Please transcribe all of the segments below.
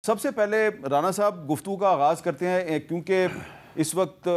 سب سے پہلے رانا صاحب گفتگو کا آغاز کرتے ہیں کیونکہ اس وقت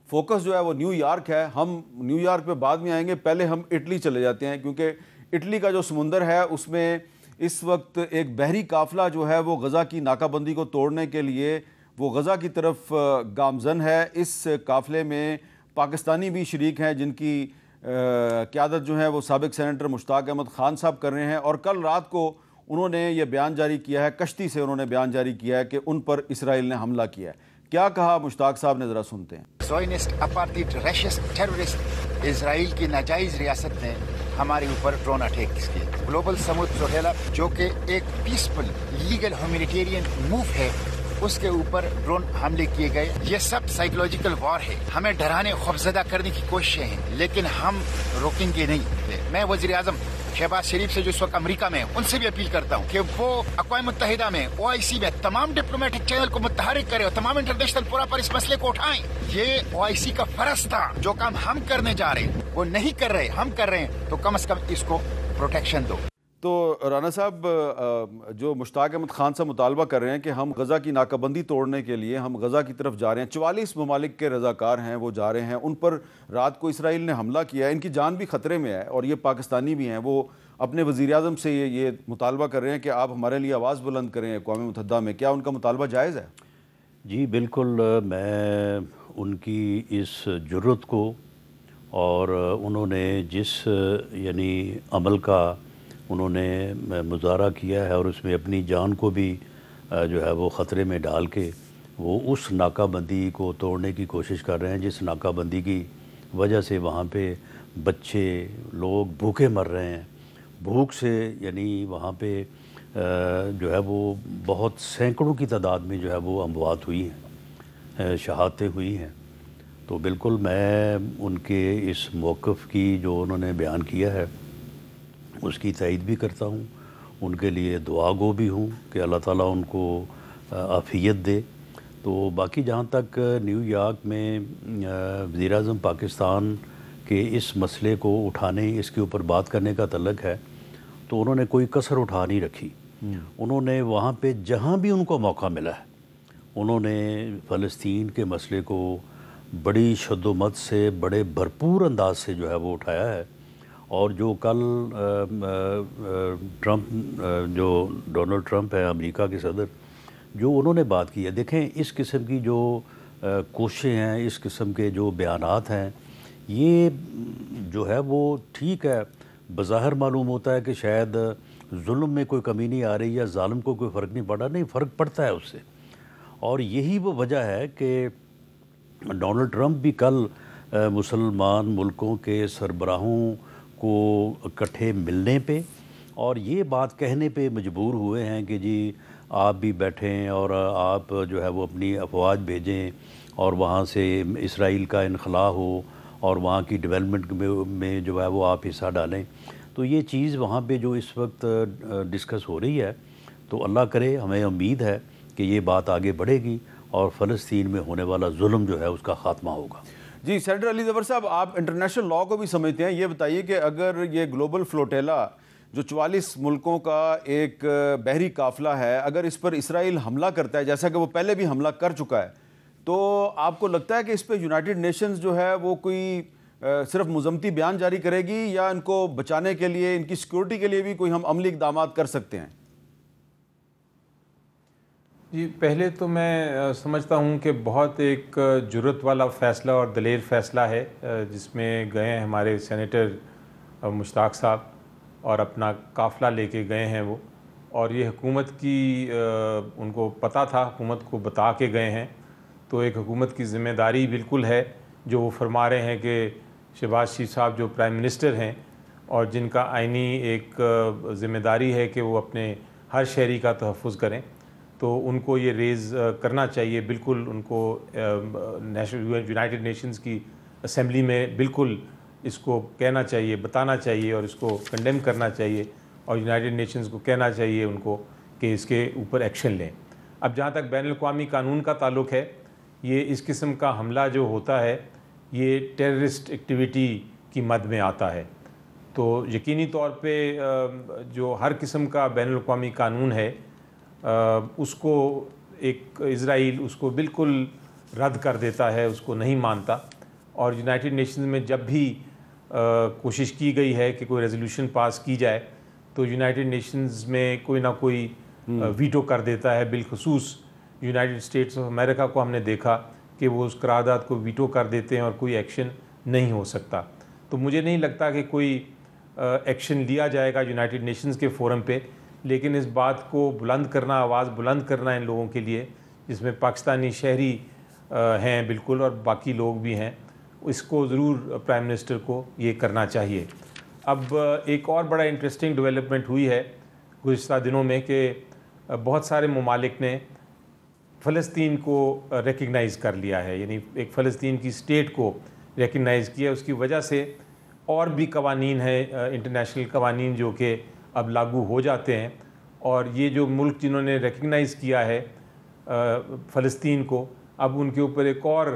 فوکس جو ہے وہ نیو یارک ہے. ہم نیو یارک پہ بعد میں آئیں گے, پہلے ہم اٹلی چلے جاتے ہیں کیونکہ اٹلی کا جو سمندر ہے اس میں اس وقت ایک بحری قافلہ جو ہے وہ غزہ کی ناکہ بندی کو توڑنے کے لیے وہ غزہ کی طرف گامزن ہے. اس قافلے میں پاکستانی بھی شریک ہیں جن کی قیادت جو ہے وہ سابق سینیٹر مشتاق احمد خان صاحب کر رہے ہیں, اور کل رات کو انہوں نے یہ بیان جاری کیا ہے, کشتی سے انہوں نے بیان جاری کیا ہے کہ ان پر اسرائیل نے حملہ کیا ہے. کیا کہا مشتاق صاحب نے, ذرا سنتے ہیں. زائنسٹ اپارٹھائڈ ریشسٹ ٹیررسٹ اسرائیل کی ناجائز ریاست نے ہمارے اوپر ڈرون اٹیکس کیے. گلوبل سمود سہیلا جو کہ ایک پیسفل لیگل ہیومینیٹیرین موو ہے, اس کے اوپر ڈرون حملے کیے گئے. یہ سب سائیکولوجیکل وار ہے, ہمیں ڈرانے خوفزدہ کرنے کی کوششیں ہیں, لیکن ہم روکیں گے نہیں. میں وزیر اعظم شہباز شریف سے جو اس وقت امریکہ میں ان سے بھی اپیل کرتا ہوں کہ وہ اقوام متحدہ میں OIC میں تمام ڈپلومیٹک چینل کو متحرک کرے اور تمام انٹرنیشنل فورا پر اس مسئلے کو اٹھائیں. یہ OIC کا فرض تھا. جو کام ہم کرنے جا رہے ہیں وہ نہیں کر رہے, ہم کر رہے ہیں, تو کم از کم اس کو پروٹیکشن دو. تو رانا صاحب جو مشتاق احمد خان صاحب مطالبہ کر رہے ہیں کہ ہم غزہ کی ناکہ بندی توڑنے کے لیے ہم غزہ کی طرف جا رہے ہیں, 44 ممالک کے رضاکار ہیں وہ جا رہے ہیں, ان پر رات کو اسرائیل نے حملہ کیا ہے, ان کی جان بھی خطرے میں ہے اور یہ پاکستانی بھی ہیں. وہ اپنے وزیر اعظم سے یہ مطالبہ کر رہے ہیں کہ آپ ہمارے لیے آواز بلند کریں اقوام متحدہ میں. کیا ان کا مطالبہ جائز ہے؟ جی بالکل, میں ان کی اس جرت کو اور انہوں نے جس یعنی عمل کا انہوں نے مظاہرہ کیا ہے اور اس میں اپنی جان کو بھی جو ہے وہ خطرے میں ڈال کے وہ اس ناکہ بندی کو توڑنے کی کوشش کر رہے ہیں جس ناکہ بندی کی وجہ سے وہاں پہ بچے لوگ بھوکے مر رہے ہیں. بھوک سے یعنی وہاں پہ جو ہے وہ بہت سینکڑوں کی تعداد میں جو ہے وہ اموات ہوئی ہیں, شہادتیں ہوئی ہیں. تو بالکل میں ان کے اس موقف کی جو انہوں نے بیان کیا ہے اس کی تائید بھی کرتا ہوں, ان کے لیے دعا گو بھی ہوں کہ اللہ تعالیٰ ان کو عافیت دے. تو باقی جہاں تک نیو یارک میں وزیر اعظم پاکستان کے اس مسئلے کو اٹھانے, اس کے اوپر بات کرنے کا تعلق ہے, تو انہوں نے کوئی کسر اٹھا نہیں رکھی. انہوں نے وہاں پہ جہاں بھی ان کو موقع ملا ہے انہوں نے فلسطین کے مسئلے کو بڑی شد و مت سے, بڑے بھرپور انداز سے جو ہے وہ اٹھایا ہے. اور جو کل جو ڈونلڈ ٹرمپ ہے امریکہ کے صدر, جو انہوں نے بات کی ہے, دیکھیں اس قسم کی جو کوششیں ہیں, اس قسم کے جو بیانات ہیں, یہ جو ہے وہ ٹھیک ہے, بظاہر معلوم ہوتا ہے کہ شاید ظلم میں کوئی کمی نہیں آ رہی یا ظالم کو کوئی فرق نہیں پڑ رہا. نہیں, فرق پڑتا ہے اس سے, اور یہی وہ وجہ ہے کہ ڈونلڈ ٹرمپ بھی کل مسلمان ملکوں کے سربراہوں کو اکٹھے ملنے پہ اور یہ بات کہنے پہ مجبور ہوئے ہیں کہ جی آپ بھی بیٹھیں اور آپ جو ہے وہ اپنی افواج بھیجیں اور وہاں سے اسرائیل کا انخلاء ہو اور وہاں کی ڈیولپمنٹ میں جو ہے وہ آپ حصہ ڈالیں. تو یہ چیز وہاں پہ جو اس وقت ڈسکس ہو رہی ہے, تو اللہ کرے, ہمیں امید ہے کہ یہ بات آگے بڑھے گی اور فلسطین میں ہونے والا ظلم جو ہے اس کا خاتمہ ہوگا. جی سینیٹر علی ظفر صاحب, آپ انٹرنیشنل لاء کو بھی سمجھتے ہیں, یہ بتائیے کہ اگر یہ گلوبل فلوٹیلا جو 44 ملکوں کا ایک بحری قافلہ ہے, اگر اس پر اسرائیل حملہ کرتا ہے جیسا کہ وہ پہلے بھی حملہ کر چکا ہے, تو آپ کو لگتا ہے کہ اس پہ یونائٹڈ نیشنز جو ہے وہ کوئی صرف مذمتی بیان جاری کرے گی یا ان کو بچانے کے لیے, ان کی سیکورٹی کے لیے بھی کوئی ہم عملی اقدامات کر سکتے ہیں؟ جی پہلے تو میں سمجھتا ہوں کہ بہت ایک جرت والا فیصلہ اور دلیر فیصلہ ہے جس میں گئے ہیں ہمارے سینیٹر مشتاق صاحب اور اپنا قافلہ لے کے گئے ہیں وہ, اور یہ حکومت کی ان کو پتہ تھا, حکومت کو بتا کے گئے ہیں. تو ایک حکومت کی ذمہ داری بالکل ہے جو وہ فرما رہے ہیں کہ شہباز شریف صاحب جو پرائم منسٹر ہیں اور جن کا آئینی ایک ذمہ داری ہے کہ وہ اپنے ہر شہری کا تحفظ کریں, تو ان کو یہ ریز کرنا چاہیے. بالکل ان کو یونائٹڈ نیشنز کی اسمبلی میں بالکل اس کو کہنا چاہیے, بتانا چاہیے اور اس کو کنڈیم کرنا چاہیے, اور یونائٹڈ نیشنز کو کہنا چاہیے ان کو کہ اس کے اوپر ایکشن لیں. اب جہاں تک بین الاقوامی قانون کا تعلق ہے, یہ اس قسم کا حملہ جو ہوتا ہے یہ ٹیررسٹ ایکٹیویٹی کی مد میں آتا ہے. تو یقینی طور پہ جو ہر قسم کا بین الاقوامی قانون ہے اس کو ایک اسرائیل اس کو بالکل رد کر دیتا ہے، اس کو نہیں مانتا. اور یونائٹڈ نیشنز میں جب بھی کوشش کی گئی ہے کہ کوئی ریزولوشن پاس کی جائے تو یونائٹڈ نیشنز میں کوئی نہ کوئی ویٹو کر دیتا ہے. بالخصوص یونائٹڈ اسٹیٹس آف امریکہ کو ہم نے دیکھا کہ وہ اس قرارداد کو ویٹو کر دیتے ہیں اور کوئی ایکشن نہیں ہو سکتا. تو مجھے نہیں لگتا کہ کوئی ایکشن لیا جائے گا یونائٹڈ نیشنز کے فورم پہ، لیکن اس بات کو بلند کرنا، آواز بلند کرنا ان لوگوں کے لیے جس میں پاکستانی شہری ہیں بالکل اور باقی لوگ بھی ہیں، اس کو ضرور پرائم منسٹر کو یہ کرنا چاہیے. اب ایک اور بڑا انٹرسٹنگ ڈیولپمنٹ ہوئی ہے گزشتہ دنوں میں کہ بہت سارے ممالک نے فلسطین کو ریکگنائز کر لیا ہے، یعنی ایک فلسطین کی اسٹیٹ کو ریکگنائز کیا. اس کی وجہ سے اور بھی قوانین ہیں، انٹرنیشنل قوانین جو کہ اب لاگو ہو جاتے ہیں، اور یہ جو ملک جنہوں نے ریکگنائز کیا ہے فلسطین کو، اب ان کے اوپر ایک اور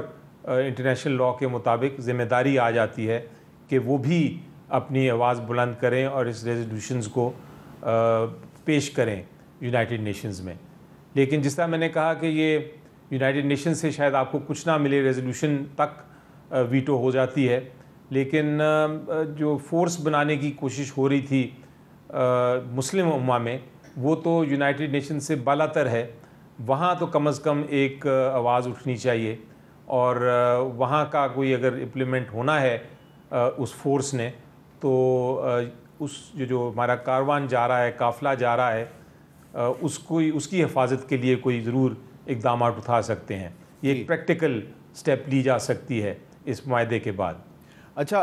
انٹرنیشنل لاء کے مطابق ذمہ داری آ جاتی ہے کہ وہ بھی اپنی آواز بلند کریں اور اس ریزولوشنز کو پیش کریں یونائٹڈ نیشنز میں. لیکن جس طرح میں نے کہا کہ یہ یونائٹڈ نیشنز سے شاید آپ کو کچھ نہ ملے، ریزولوشن تک ویٹو ہو جاتی ہے، لیکن جو فورس بنانے کی کوشش ہو رہی تھی مسلم امہ میں، وہ تو یونائٹڈ نیشنز سے بالاتر ہے. وہاں تو کم از کم ایک آواز اٹھنی چاہیے، اور وہاں کا کوئی اگر امپلیمنٹ ہونا ہے اس فورس نے، تو اس جو ہمارا کاروان جا رہا ہے، قافلہ جا رہا ہے، اس کی حفاظت کے لیے کوئی ضرور اقدامات اٹھا سکتے ہیں. یہ ایک پریکٹیکل سٹیپ لی جا سکتی ہے اس معاہدے کے بعد. اچھا،